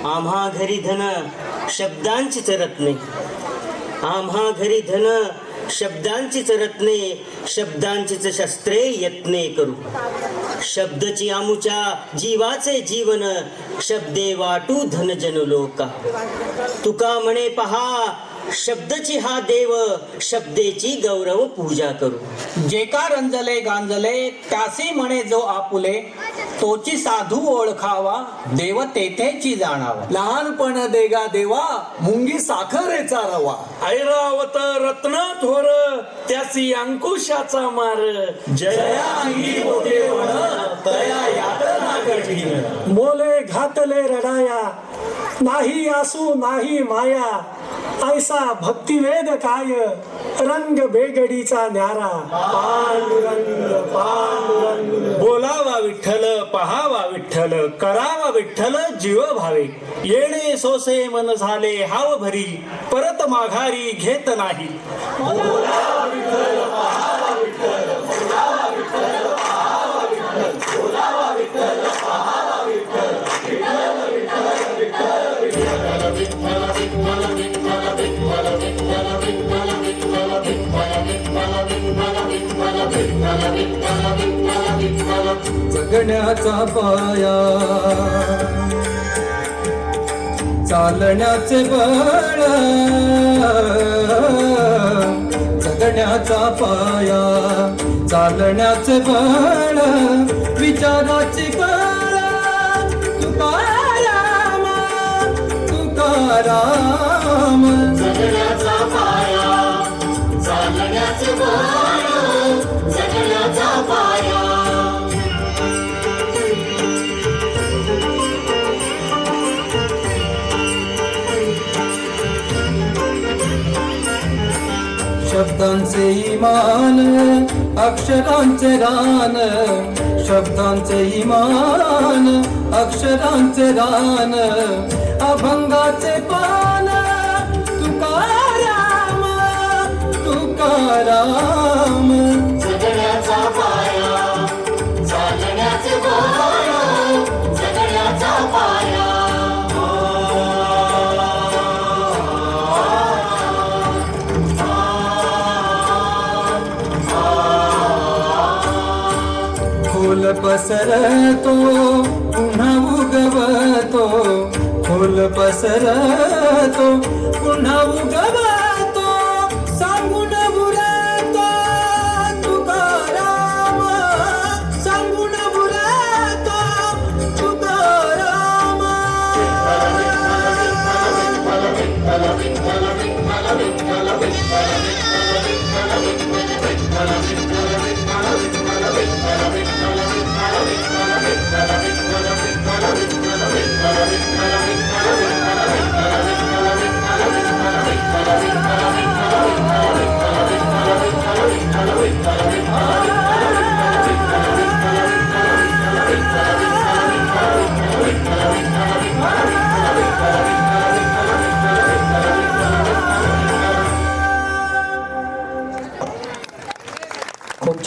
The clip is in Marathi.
आम्हा घरी धन शब्दांचीच रत्ने, आम्हा घरी धन शब्दांचीच रत्ने, शब्दांचीच शस्त्रे यत्ने करू. शब्दची आमुच्या जीवाचे जीवन, शब्दे वाटू धन जन लोका. तुका म्हणे पहा शब्दची हा देव, शब्देची गौरव पूजा करू. जे का रंजले गांजले त्यासी म्हणे जो आपुले, तोची साधू ओळखावा देव तेथेची जाणावा. लहानपण देगा देवा मुंगी साखरेचा रवा. ऐरावत रत्न थोर त्यासी अंकुशाचा मार. जयांगी मोठे वण तया यातना कठीण. मोले घातले रडाया नाही आसू नाही माया, ऐसा भक्तिवेद काय रंग बेगडीचा न्यारा. पांडुरंग पांडुरंग. बोलावा विठ्ठल पहावा विठ्ठल, करावा विठ्ठल जीव भावे. येणे सोसे मन झाले हाव भरी, परत माघारी घेत नाही. बोलावा विठ्ठल पहावा विठ्ठल, बोलावा विठ्ठल पहावा विठ्ठल, बोलावा विठ्ठल पहावा विठ्ठल. विठ्ठल विठ्ठल विठ्ठल विठ्ठल विठ्ठल विठ्ठल विठ्ठल विठ्ठल विठ्ठल विठ्ठल. जगण्याचा पाया चालण्याचे बळ, जगण्याचा पाया चालण्याचे बळ, विचाराची कळ. तुकाराम तुकाराम. जगण्याचा पाया चालण्याचे बळ, जगण्याचा पाया. शब्दांचे इमान अक्षरांचे रान, शब्दांचे इमान अक्षरांचे रान, अभंगाचे पान. तुकाराम तुकाराम. जगण्याचा पाया चालण्याचे बळ, जगण्याचा पाया. खोल पसरतो पुन्हा उगवतो, खोल पसरतो पुन्हा उगवतो, सांगून बुरतो तुकाराम, सांगून बुरतो तुकाराम. विठ्ठल विठ्ठल विठ्ठल विठ्ठल विठ्ठल विठ्ठल विठ्ठल.